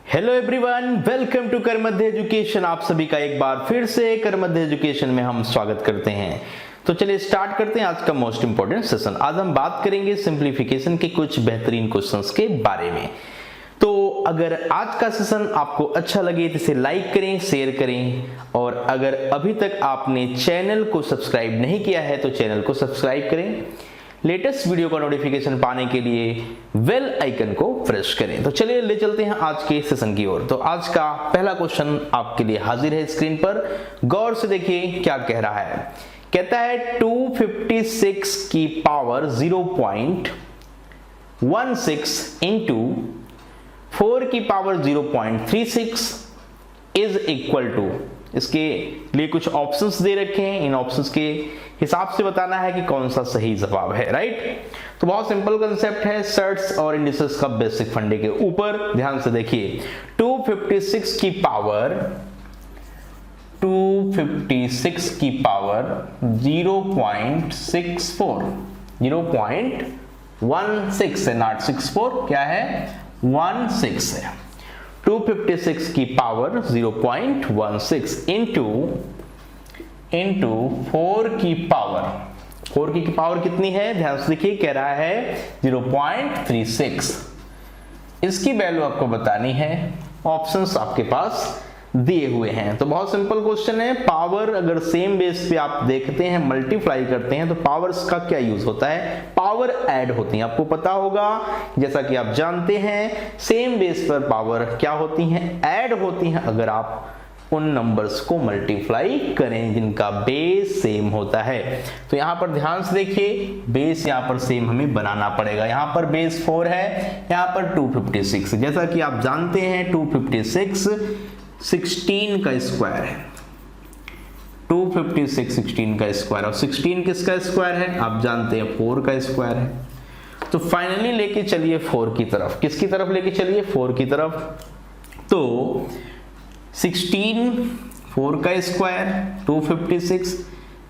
Hello everyone, welcome to कर मध्य education. आप सभी का एक बार फिर से कर मध्य एजुकेशन में हम स्वागत करते हैं। तो चलिए स्टार्ट करते हैं आज का मोस्ट इंपॉर्टेंट सेशन। आज हम बात करेंगे सिंप्लीफिकेशन के कुछ बेहतरीन क्वेश्चंस के बारे में। तो अगर आज का सेशन आपको अच्छा लगे तो इसे लाइक करें, शेयर करें, और अगर अभी तक आपने चैनल को सब्सक्राइब नहीं किया है तो चैनल को सब्सक्राइब करें। लेटेस्ट वीडियो का नोटिफिकेशन पाने के लिए बेल आइकन को प्रेस करें। तो चलिए ले चलते हैं आज के सेशन की ओर। तो आज का पहला क्वेश्चन आपके लिए हाजिर है स्क्रीन पर, गौर से देखिए क्या कह रहा है। कहता है 256 की पावर 0.16 इंटू 4 की पावर 0.36 इज इक्वल टू, इसके लिए कुछ ऑप्शंस दे रखे हैं, इन ऑप्शंस के हिसाब से बताना है कि कौन सा सही जवाब है, राइट। तो बहुत सिंपल कंसेप्ट है, सर्ट्स और इंडिसेस का बेसिक फंडे के ऊपर ध्यान से देखिए। 256 की पावर 0.64 0.16 है, नॉट 64, क्या है 16 है। 256 की पावर 0.16 इंटू 4 की पावर कितनी है, ध्यान से देखिए, कह रहा है 0.36। इसकी वैल्यू आपको बतानी है, ऑप्शंस आपके पास दिए हुए हैं। तो बहुत सिंपल क्वेश्चन है। पावर अगर सेम बेस पे आप देखते हैं, मल्टीप्लाई करते हैं, तो पावर्स का क्या यूज होता है, पावर ऐड होती है। आपको पता होगा, जैसा कि आप जानते हैं, सेम बेस पर पावर क्या होती हैं, ऐड होती हैं अगर आप उन नंबर्स को मल्टीप्लाई करें जिनका बेस सेम होता है। तो यहां पर ध्यान से देखिए, बेस यहां पर सेम हमें बनाना पड़ेगा। यहां पर बेस 4 है, यहां पर 256। जैसा कि आप जानते हैं 256 16 का स्क्वायर है, 256 16 का स्क्वायर, और 16 किसका स्क्वायर है आप जानते हैं 4 का स्क्वायर है। तो फाइनली लेके चलिए 4 की तरफ, किसकी तरफ लेके चलिए 4 की तरफ। तो 16 4 का स्क्वायर, 256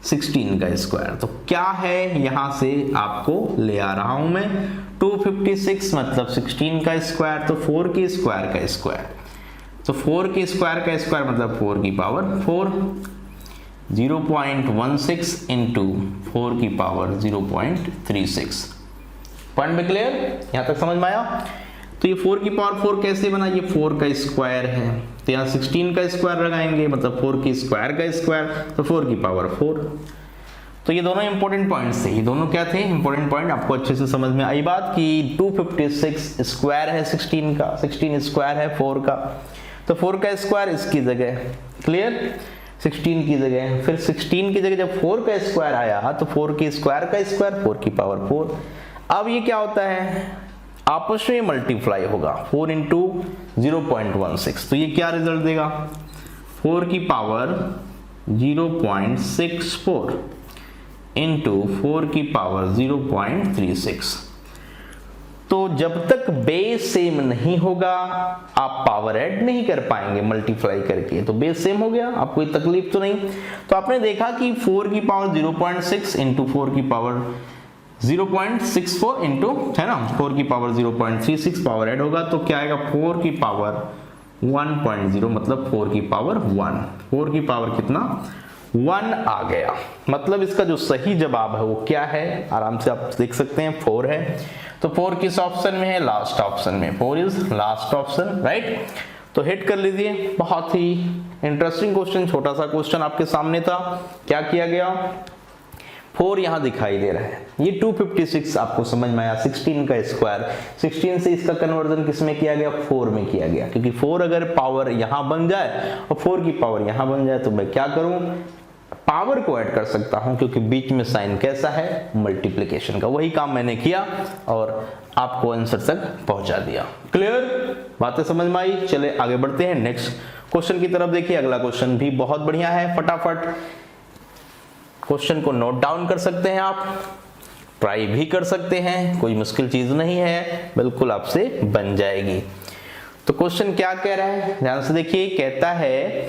16 का स्क्वायर, तो क्या है यहां से आपको ले आ रहा हूं मैं। 256 मतलब 16 का स्क्वायर, तो 4 की स्क्वायर का स्क्वायर, तो 4 की स्क्वायर का स्क्वायर मतलब 4 की पावर 4, 0.16 इंटू 4 की पावर 0.36। पॉइंट में क्लियर, यहां तक समझ में आया। तो ये 4 की पावर 4 कैसे बना, ये 4 का स्क्वायर है, तो यहाँ 16 का स्क्वायर लगाएंगे मतलब 4 की स्क्वायर का स्क्वायर, तो 4 की पावर 4। तो ये दोनों इंपॉर्टेंट पॉइंट्स थे, ये दोनों क्या थे इंपॉर्टेंट पॉइंट। आपको अच्छे से समझ में आई बात कि 256 स्क्वायर है 16 का, 16 स्क्वायर है 4 का, तो 4 का स्क्वायर इसकी जगह, क्लियर, 16 की जगह, फिर 16 की जगह जब 4 का स्क्वायर आया तो 4 की स्क्वायर का स्क्वायर, 4 की पावर 4। अब ये क्या होता है, आपस में मल्टीप्लाई होगा, 4 इंटू 0.16, तो ये क्या रिजल्ट देगा, 4 की पावर 0.64 इंटू 4 की पावर 0.36। तो जब तक बेस सेम नहीं होगा आप पावर ऐड नहीं कर पाएंगे मल्टीप्लाई करके। तो बेस सेम हो गया, आपको कोई तकलीफ तो नहीं। तो आपने देखा कि 4 की पावर 0.6 इंटू 4 की पावर 0.64 इंटू, है ना, 4 की पावर 0.36 पावर ऐड होगा, तो क्या आएगा 4 की पावर 1.0 मतलब 4 की पावर 1, 4 की पावर कितना 1 आ गया। मतलब इसका जो सही जवाब है वो क्या है, आराम से आप देख सकते हैं 4 है। तो 4 किस ऑप्शन में है, लास्ट ऑप्शन में, 4 इज लास्ट ऑप्शन, राइट। तो हिट कर लीजिए। बहुत ही इंटरेस्टिंग क्वेश्चन, छोटा सा क्वेश्चन आपके सामने था। क्या किया गया, 4 यहां दिखाई दे रहा है, ये 256 आपको समझ में आया, 16 का स्क्वायर, 16 से इसका कन्वर्जन किस में किया गया, 4 में किया गया, क्योंकि 4 अगर पावर यहां बन जाए और 4 की पावर यहां बन जाए तो मैं क्या करूं, पावर को ऐड कर सकता हूं, क्योंकि बीच में साइन कैसा है, मल्टीप्लिकेशन का। वही काम मैंने किया और आपको आंसर तक पहुंचा दिया। क्लियर, बातें समझ में आई। चले आगे बढ़ते हैं नेक्स्ट क्वेश्चन की तरफ। देखिए अगला क्वेश्चन भी बहुत बढ़िया है, फटाफट क्वेश्चन को नोट डाउन कर सकते हैं आप, ट्राई भी कर सकते हैं, कोई मुश्किल चीज नहीं है, बिल्कुल आपसे बन जाएगी। तो क्वेश्चन क्या कह रहा है, ध्यान से देखिए। कहता है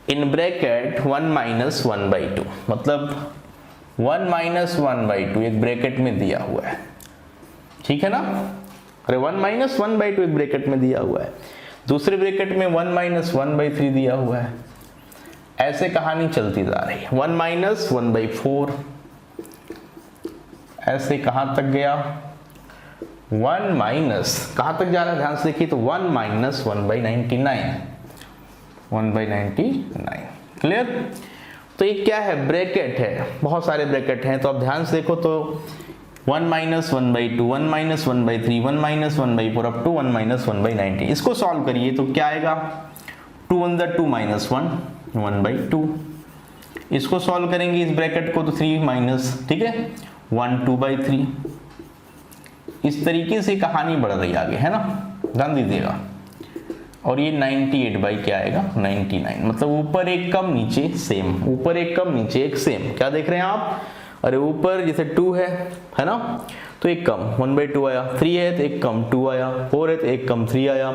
इन ब्रैकेट 1 माइनस 1/2, मतलब 1 माइनस 1/2 एक ब्रैकेट में दिया हुआ है, ठीक है ना। अरे 1 माइनस 1/2 एक ब्रैकेट में दिया हुआ है, दूसरे ब्रैकेट में 1 माइनस 1/3 दिया हुआ है। ऐसे कहानी चलती जा रही है। 1 माइनस 1/4, ऐसे कहां तक गया, 1 माइनस कहां तक जा रहा है, ध्यान से देखिए, तो 1 माइनस 1/99, 1/99। क्लियर? तो ये क्या है, ब्रैकेट है, बहुत सारे ब्रैकेट हैं, तो आप ध्यान से देखो तो 1 minus 1/2, 1 minus 1/3, 1 minus 1/4 up to 1 minus 1/90। इसको सॉल्व करिए तो क्या आएगा, 2 1 2 माइनस 1, 1/2। इसको सॉल्व करेंगे इस ब्रैकेट को तो 3 माइनस, ठीक है, 1 2/3। इस तरीके से कहानी बढ़ रही आगे, है ना, ध्यान दीजिएगा। और ये 98 बाई क्या आएगा, 99, मतलब ऊपर एक कम नीचे सेम, ऊपर एक कम नीचे एक सेम। क्या देख रहे हैं आप, अरे ऊपर जैसे 2 है ना, तो एक कम 1/2 आया, 3 है तो एक कम 2 आया, 4 है तो एक कम 3 आया,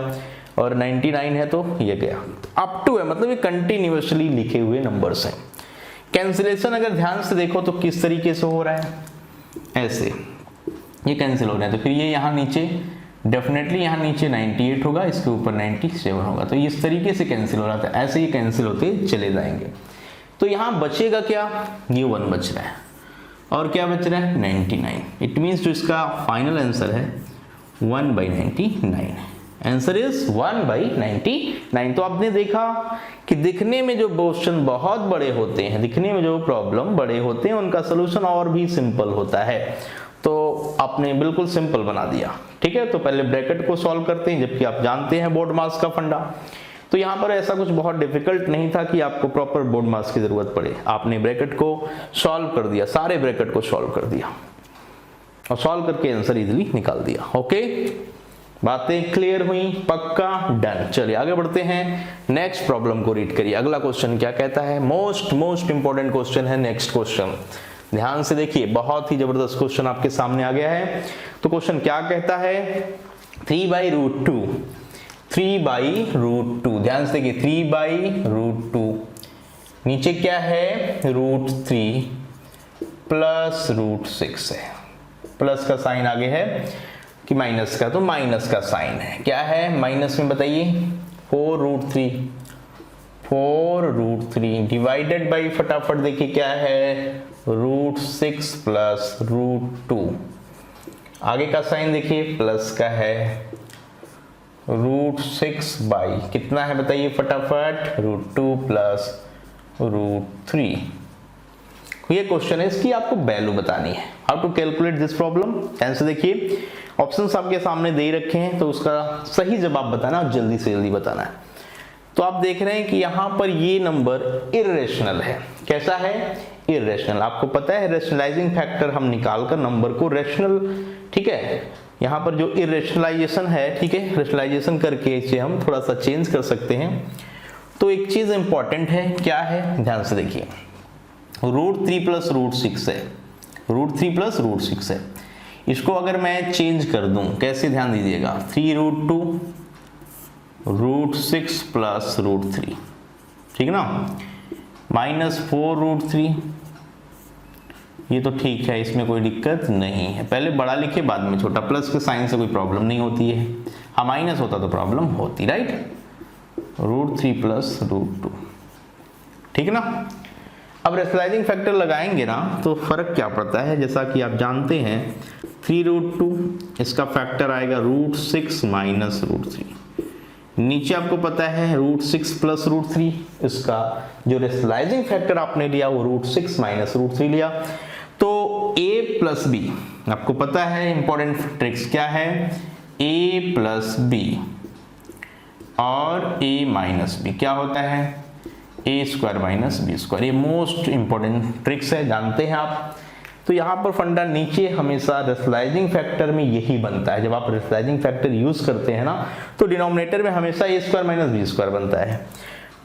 और 99 है तो ये गया। अप टू है, मतलब ये कंटिन्यूअसली लिखे हुए नंबर्स हैं। कैंसिलेशन अगर ध्यान से देखो तो किस तरीके से हो रहा है, ऐसे ये कैंसिल हो रहा है, तो फिर ये यहाँ नीचे डेफिनेटली यहाँ नीचे 98 होगा, इसके ऊपर 97 होगा, तो इस तरीके से कैंसिल हो रहा था, ऐसे ही कैंसिल होते चले जाएंगे। तो यहाँ बचेगा क्या, ये 1 बच रहा है, और क्या बच रहा है, 99। इट मीन्स जो इसका फाइनल आंसर है 1/99, आंसर इज 1/99। तो आपने देखा कि दिखने में जो क्वेश्चन बहुत बड़े होते हैं, दिखने में जो प्रॉब्लम बड़े होते हैं, उनका सोल्यूशन और भी सिंपल होता है। तो आपने बिल्कुल सिंपल बना दिया, ठीक है। तो पहले ब्रैकेट को सॉल्व करते हैं, जबकि आप जानते हैं बोर्ड मास का फंडा। तो यहाँ पर ऐसा कुछ बहुत डिफिकल्ट नहीं था कि आपको प्रॉपर बोर्ड मास की जरूरत पड़े। आपने ब्रैकेट को सॉल्व कर दिया, सारे ब्रैकेट को सॉल्व कर दिया और सॉल्व करके आंसर इजीली निकाल दिया। ओके, बातें क्लियर हुई, पक्का, डन। चलिए आगे बढ़ते हैं, नेक्स्ट प्रॉब्लम को रीड करिए। अगला क्वेश्चन क्या कहता है, मोस्ट इंपॉर्टेंट क्वेश्चन है नेक्स्ट क्वेश्चन। ध्यान से देखिए, बहुत ही जबरदस्त क्वेश्चन आपके सामने आ गया है। तो क्वेश्चन क्या कहता है, 3/√2, 3/√2, ध्यान से देखिए, 3/√2, नीचे क्या है, √3 प्लस √6 है। प्लस का साइन आगे है कि माइनस का, तो माइनस का साइन है। क्या है माइनस में बताइए, 4√3, 4√3 डिवाइडेड बाई, फटाफट देखिए क्या है, √6 प्लस √2। आगे का साइन देखिए प्लस का है, √6 बाई कितना है बताइए फटाफट, √2 प्लस √3। ये क्वेश्चन है, इसकी आपको वैल्यू बतानी है। How to calculate this problem, ध्यान से देखिए, ऑप्शंस आपके सामने दे रखे हैं, तो उसका सही जवाब बताना, जल्दी से जल्दी बताना है। तो आप देख रहे हैं कि यहाँ पर ये नंबर इर्रेशनल है। कैसा है, इर्रेशनल। आपको पता है रैशनलाइजिंग फैक्टर हम निकालकर नंबर को रैशनल, ठीक है, यहाँ पर जो इर्रेशनलाइजेशन है, ठीक है, रैशनलाइजेशन करके इसे हम थोड़ा सा चेंज कर सकते हैं। तो एक चीज इंपॉर्टेंट है, क्या है, ध्यान से देखिए, √3 प्लस √6 है, √3 प्लस √6 है। इसको अगर मैं चेंज कर दूं, कैसे, ध्यान दीजिएगा, 3√2 √6 प्लस √3, ठीक ना, माइनस 4√3, ये तो ठीक है, इसमें कोई दिक्कत नहीं है। पहले बड़ा लिखे बाद में छोटा, प्लस के साइन से कोई प्रॉब्लम नहीं होती है। हाँ माइनस होता तो प्रॉब्लम होती, राइट, √3 प्लस √2, ठीक ना। अब रैशनलाइजिंग फैक्टर लगाएंगे ना तो फर्क क्या पड़ता है, जैसा कि आप जानते हैं 3√2, इसका फैक्टर आएगा √6 माइनस √3। नीचे आपको पता है √6 प्लस √3, इसका जो रैशनलाइजिंग फैक्टर आपने लिया वो √6 माइनस √3 लिया। तो a प्लस b, आपको पता है इंपॉर्टेंट ट्रिक्स क्या है, a प्लस b और a माइनस b क्या होता है, a² माइनस b²। ये मोस्ट इंपॉर्टेंट ट्रिक्स है, जानते हैं आप। तो यहाँ पर फंडा नीचे हमेशा रैशनलाइजिंग फैक्टर में यही बनता है। जब आप रैशनलाइजिंग फैक्टर यूज करते हैं ना, तो डिनोमिनेटर में हमेशा a² माइनस b² बनता है।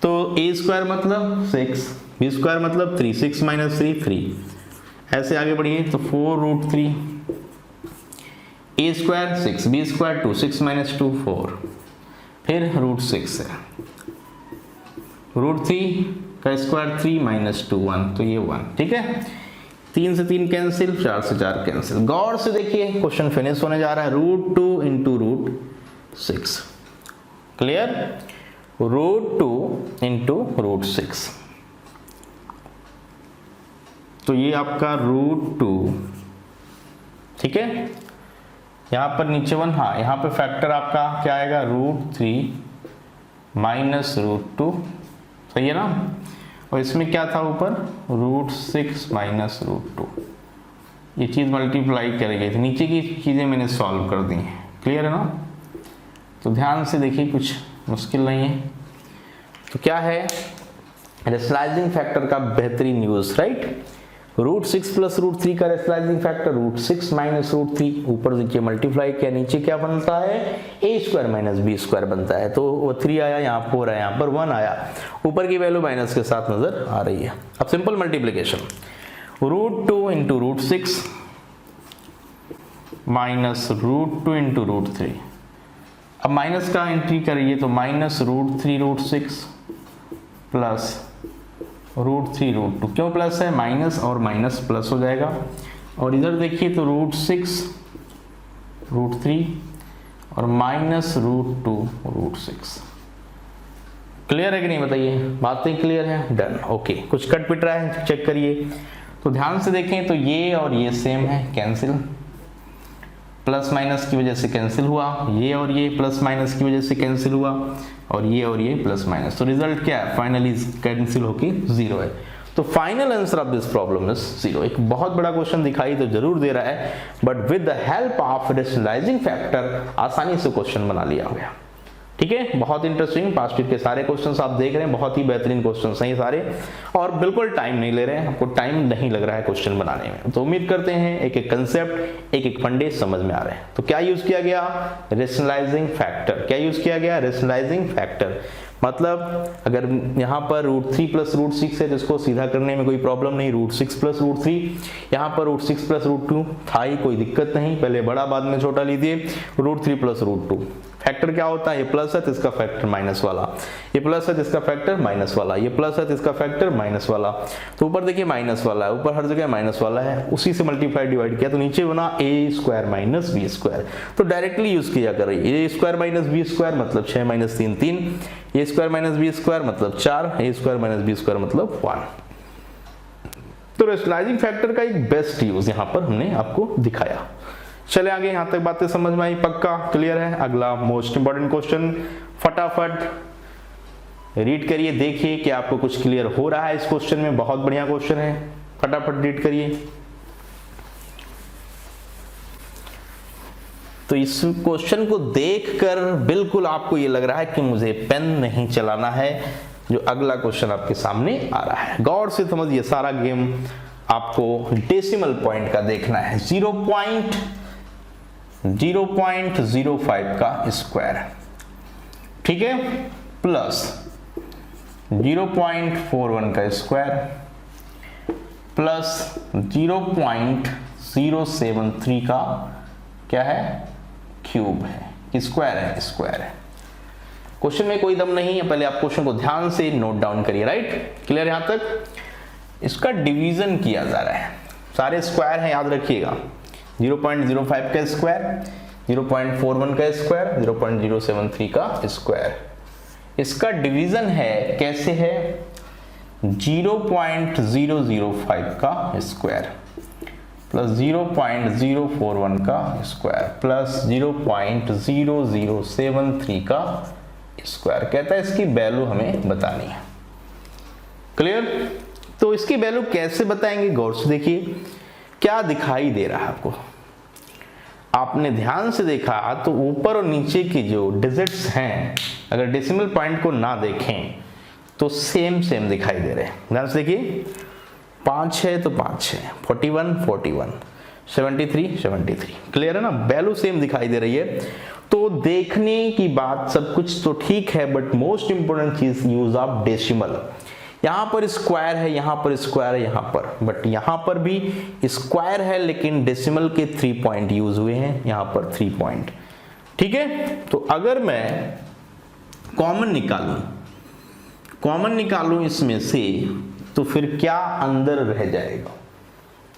तो a² मतलब 6, b² मतलब 3, 6 माइनस 3 3। ऐसे आगे बढ़िए, तो 4√3, a² 6, b² 2, 6 माइनस 2 4, फिर √6 है, √3 का स्क्वायर 3 माइनस 2 1, तो ये 1, ठीक है। 3 से 3 कैंसिल, 4 से 4 कैंसिल। गौर से देखिए, क्वेश्चन फिनिश होने जा रहा है, √2 इंटू √6, क्लियर, √2 इंटू √6, तो ये आपका √2, ठीक है, यहाँ पर नीचे 1, हाँ यहाँ पे फैक्टर आपका क्या आएगा √3 माइनस √2, सही है ना, और इसमें क्या था ऊपर √6 माइनस √2, ये चीज़ मल्टीप्लाई कर गई थी, नीचे की चीज़ें मैंने सॉल्व कर दी हैं, क्लियर है ना। तो ध्यान से देखिए, कुछ मुश्किल नहीं है। तो क्या है रेशनलाइजिंग फैक्टर का बेहतरीन यूज, राइट, √6 प्लस √3 का रेशनलाइजिंग फैक्टर √6 माइनस √3, ऊपर देखिए मल्टीप्लाई किया, नीचे क्या बनता है a² माइनस b² बनता है, तो वो 3 आया, यहाँ 4 आया, यहाँ पर 1 आया, ऊपर की वैल्यू माइनस के साथ नजर आ रही है। अब simple multiplication, √2 into √6 minus √2 into √3, अब माइनस का एंट्री करिए तो माइनस √3 √6 प्लस √3 √2, क्यों प्लस है, माइनस और माइनस प्लस हो जाएगा, और इधर देखिए तो √6 √3 और माइनस √2 √6, क्लियर है कि नहीं बताइए, बातें क्लियर है, डन, ओके। कुछ कट पिट रहा है चेक करिए, तो ध्यान से देखें तो ये और ये सेम है, कैंसिल, प्लस माइनस की वजह से कैंसिल हुआ, ये और ये प्लस माइनस की वजह से कैंसिल हुआ, और ये प्लस माइनस, तो रिजल्ट क्या है फाइनली कैंसिल होके 0 है। तो final answer of this problem is 0। एक बहुत बड़ा क्वेश्चन दिखाई तो जरूर दे रहा है, but with the help of rationalising factor आसानी से क्वेश्चन बना लिया गया, ठीक है। बहुत इंटरेस्टिंग, पास्ट ईयर के सारे क्वेश्चंस आप देख रहे हैं, बहुत ही बेहतरीन क्वेश्चंस हैं ये सारे, और बिल्कुल टाइम नहीं ले रहे हैं, आपको टाइम नहीं लग रहा है क्वेश्चन बनाने में। तो उम्मीद करते हैं एक एक कंसेप्ट, एक एक फंडे समझ में आ रहे हैं। तो क्या यूज किया गया, रेशनलाइजिंग फैक्टर, क्या यूज किया गया, रेशनलाइजिंग फैक्टर, मतलब अगर यहाँ पर √3 प्लस √6 है, जिसको सीधा करने में कोई प्रॉब्लम नहीं, √6 प्लस √3, यहाँ पर √6 प्लस √2 था ही, कोई दिक्कत नहीं, पहले बड़ा बाद में छोटा लीजिए, √3 प्लस √2, फैक्टर क्या होता है, ये प्लस है तो इसका फैक्टर माइनस वाला, ये प्लस है तो इसका फैक्टर माइनस वाला, ये प्लस है तो इसका फैक्टर माइनस वाला, तो ऊपर देखिए माइनस वाला है, ऊपर हर जगह माइनस वाला है, उसी से मल्टीप्लाई डिवाइड किया तो नीचे बना a² माइनस b², तो डायरेक्टली यूज किया करिए, a² माइनस b² मतलब 6 माइनस 3 3, a² माइनस b² मतलब 4, a² माइनस b² मतलब 1। तो रेशनलाइजिंग फैक्टर का एक बेस्ट यूज यहाँ पर हमने आपको दिखाया। चले आगे, यहां तक बातें समझ में आई, पक्का क्लियर है। अगला मोस्ट इंपॉर्टेंट क्वेश्चन, फटाफट रीड करिए, देखिए कि आपको कुछ क्लियर हो रहा है इस क्वेश्चन में, बहुत बढ़िया क्वेश्चन है, फटाफट रीड करिए। तो इस क्वेश्चन को देखकर बिल्कुल आपको ये लग रहा है कि मुझे पेन नहीं चलाना है, जो अगला क्वेश्चन आपके सामने आ रहा है, गौर से समझिए, सारा गेम आपको डेसिमल पॉइंट का देखना है, 0.05 का स्क्वायर, ठीक है, प्लस 0.41 का स्क्वायर प्लस 0.073 का क्या है, क्यूब है, स्क्वायर है, स्क्वायर है। क्वेश्चन में कोई दम नहीं है, पहले आप क्वेश्चन को ध्यान से नोट डाउन करिए, राइट, क्लियर यहां तक। इसका डिवीजन किया जा रहा है, सारे स्क्वायर हैं याद रखिएगा, 0.05 का स्क्वायर, 0.41 का स्क्वायर, 0.073 का स्क्वायर। इसका डिवीजन है, कैसे है, 0.005 का स्क्वायर प्लस 0.041 का स्क्वायर प्लस 0.0073 का स्क्वायर। कहता है इसकी वैल्यू हमें बतानी है, क्लियर। तो इसकी वैल्यू कैसे बताएंगे, गौर से देखिए, क्या दिखाई दे रहा है आपको, आपने ध्यान से देखा तो ऊपर और नीचे की जो डिजिट्स हैं, अगर डेसिमल पॉइंट को ना देखें तो सेम दिखाई दे रहे हैं। ध्यान से देखिए, 5 है तो 5 है, 41 41, 73 73, क्लियर है ना, वैल्यू सेम दिखाई दे रही है। तो देखने की बात सब कुछ तो ठीक है, बट मोस्ट इंपोर्टेंट चीज यूज ऑफ डेसिमल। यहां पर स्क्वायर है, यहां पर स्क्वायर है, यहां पर, बट यहां पर भी स्क्वायर है लेकिन डेसिमल के 3 पॉइंट यूज हुए हैं, यहां पर 3 पॉइंट, ठीक है। तो अगर मैं कॉमन निकालूं इसमें से, तो फिर क्या अंदर रह जाएगा,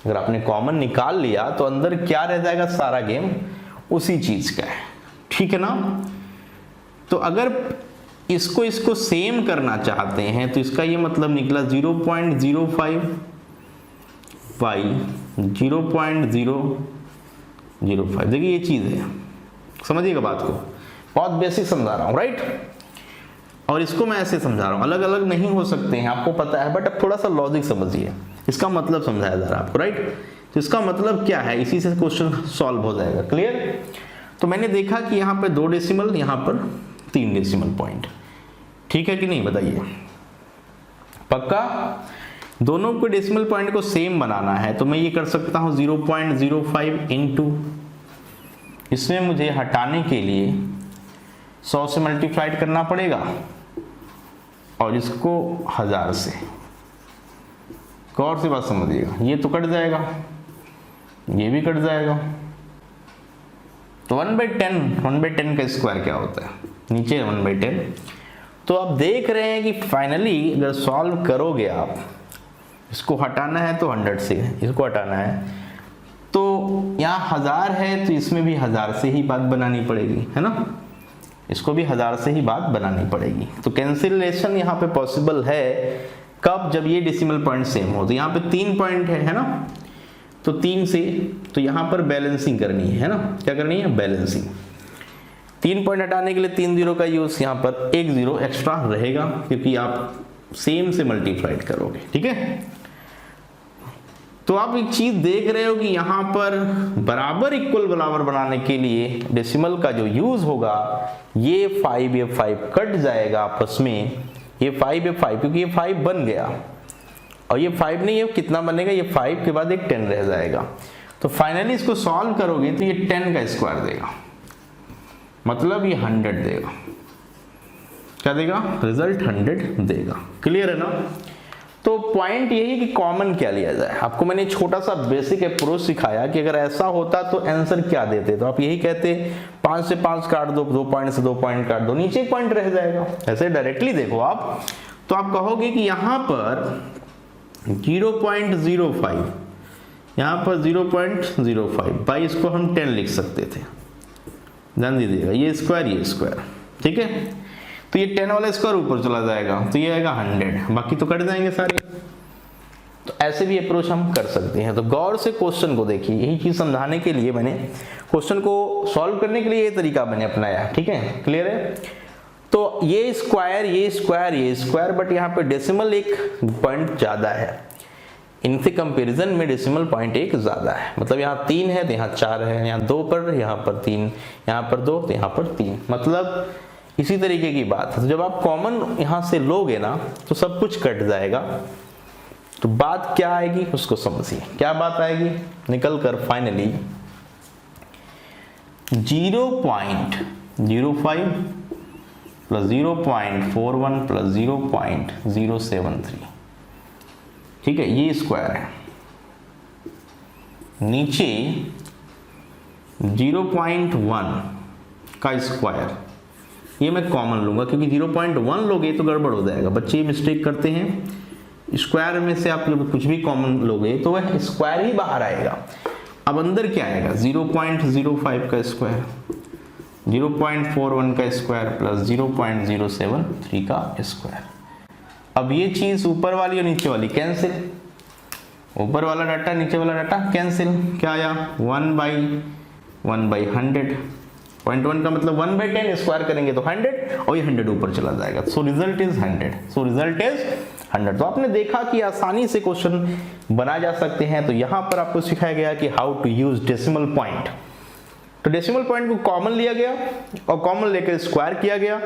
अगर आपने कॉमन निकाल लिया तो अंदर क्या रह जाएगा, सारा गेम उसी चीज का है, ठीक है ना। तो अगर इसको सेम करना चाहते हैं तो इसका ये मतलब निकला 0.05 बाई 0.005। देखिए ये चीज़ है, समझिएगा बात को, बहुत बेसिक समझा रहा हूँ, राइट। और इसको मैं ऐसे समझा रहा हूँ, अलग अलग नहीं हो सकते हैं, आपको पता है, बट अब थोड़ा सा लॉजिक समझिए, इसका मतलब समझाया जा रहा है आपको, राइट। तो इसका मतलब क्या है, इसी से क्वेश्चन सॉल्व हो जाएगा, क्लियर। तो मैंने देखा कि यहाँ पे 2 डेसिमल, यहाँ पर 3 डेसिमल पॉइंट, ठीक है कि नहीं, बताइए। पक्का दोनों को डेसिमल पॉइंट को सेम बनाना है तो मैं ये कर सकता हूँ 0.05 इंटू, इसमें मुझे हटाने के लिए 100 से मल्टीप्लाइड करना पड़ेगा और इसको 1000 से। गौर से बात समझिएगा, ये तो कट जाएगा, ये भी कट जाएगा। तो 1/10 का स्क्वायर क्या होता है, नीचे 1/10। तो आप देख रहे हैं कि फाइनली अगर सॉल्व करोगे आप, इसको हटाना है तो 100 से, इसको हटाना है तो यहाँ 1000 है तो इसमें भी 1000 से ही बात बनानी पड़ेगी, है ना, इसको भी 1000 से ही बात बनानी पड़ेगी। तो कैंसिलेशन यहाँ पे पॉसिबल है कब, जब ये डेसिमल पॉइंट सेम हो। तो यहाँ पे 3 पॉइंट है ना, तो 3 से, तो यहाँ पर बैलेंसिंग करनी है ना, क्या करनी है, बैलेंसिंग। 3 पॉइंट हटाने के लिए 3 जीरो का यूज, यहाँ पर 1 जीरो एक्स्ट्रा रहेगा क्योंकि आप सेम से मल्टीप्लाइड करोगे, ठीक है। तो आप एक चीज देख रहे हो कि यहाँ पर बराबर इक्वल बराबर बनाने के लिए डेसिमल का जो यूज होगा, ये 5 कट जाएगा आपस में, ये 5 क्योंकि ये 5 बन गया, और ये 5 नहीं है, कितना बनेगा, ये 5 के बाद एक 10 रह जाएगा। तो फाइनली इसको सॉल्व करोगे तो ये 10 का स्क्वायर देगा, मतलब ये 100 देगा। क्या देगा, रिजल्ट 100 देगा, क्लियर है ना। तो पॉइंट यही है कि कॉमन क्या लिया जाए। आपको मैंने छोटा सा बेसिक अप्रोच सिखाया कि अगर ऐसा होता तो आंसर क्या देते, तो आप यही कहते 5 से 5 काट दो, 2 पॉइंट से 2 पॉइंट काट दो, नीचे एक पॉइंट रह जाएगा। ऐसे डायरेक्टली देखो आप, तो आप कहोगे कि यहाँ पर 0.05, यहाँ पर 0.05 भाई, इसको हम 10 लिख सकते थे, ध्यान दीजिएगा, ये स्क्वायर, ठीक है। तो ये 10 वाला स्क्वायर ऊपर चला जाएगा तो ये आएगा 100, बाकी तो कट जाएंगे सारे। तो ऐसे भी अप्रोच हम कर सकते हैं। तो गौर से क्वेश्चन को देखिए, यही चीज समझाने के लिए मैंने क्वेश्चन को सॉल्व करने के लिए ये तरीका मैंने अपनाया, ठीक है, क्लियर है। तो ये स्क्वायर, बट यहाँ पे डेसिमल एक पॉइंट ज्यादा है, इनसे कंपैरिजन में डेसिमल पॉइंट एक ज्यादा है। मतलब यहाँ 3 है तो यहाँ 4 है, यहाँ 2 पर, यहाँ पर 3, यहाँ पर 2 तो यहाँ पर 3, मतलब इसी तरीके की बात है। तो जब आप कॉमन यहां से लोगे ना तो सब कुछ कट जाएगा। तो बात क्या आएगी उसको समझिए, क्या बात आएगी, निकल कर फाइनली 0.05 प्लस 0.41 प्लस 0.073, ठीक है, ये स्क्वायर है। नीचे 0.1 का स्क्वायर, ये मैं कॉमन लूंगा क्योंकि 0.1 लोगे तो गड़बड़ हो जाएगा, बच्चे मिस्टेक करते हैं। स्क्वायर में से आप लोग कुछ भी कॉमन लोगे तो वह स्क्वायर ही बाहर आएगा। अब अंदर क्या आएगा, 0.05 का स्क्वायर, 0.41 का स्क्वायर प्लस 0.073 का स्क्वायर। अब ये चीज ऊपर वाली और नीचे वाली कैंसिल, ऊपर वाला डाटा नीचे वाला डाटा कैंसिल, क्या आया 1/100, 0.1 का मतलब 1/10, स्क्वायर करेंगे तो 100 और ये 100 ऊपर चला जाएगा। सो रिजल्ट इज 100, तो आपने देखा कि आसानी से क्वेश्चन बनाए जा सकते हैं। तो यहां पर आपको सिखाया गया कि how to use decimal point. तो डेसिमल पॉइंट को कॉमन लिया गया और कॉमन लेकर स्क्वायर किया गया।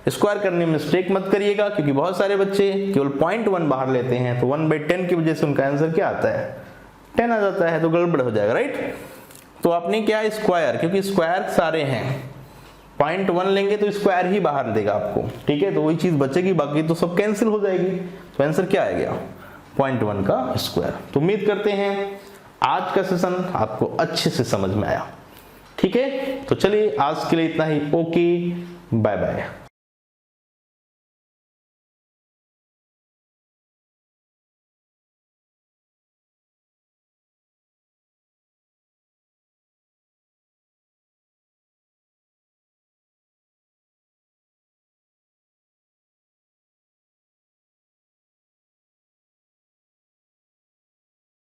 स्क्वायर करने में मिस्टेक मत करिएगा क्योंकि बहुत सारे बच्चे केवल 0.1 बाहर लेते हैं, तो 1/10 की वजह से उनका आंसर क्या आता है, 10 आ जाता है, तो गड़बड़ हो जाएगा, राइट। तो आपने क्या स्क्वायर, क्योंकि स्क्वायर सारे हैं, 0.1 लेंगे तो स्क्वायर ही बाहर देगा आपको, ठीक है, तो वही चीज बचेगी, बाकी तो सब कैंसिल हो जाएगी। तो आंसर क्या आ गया, 0.1 का स्क्वायर। तो उम्मीद करते हैं आज का सेशन आपको अच्छे से समझ में आया, ठीक है। तो चलिए आज के लिए इतना ही, ओके, बाय बाय।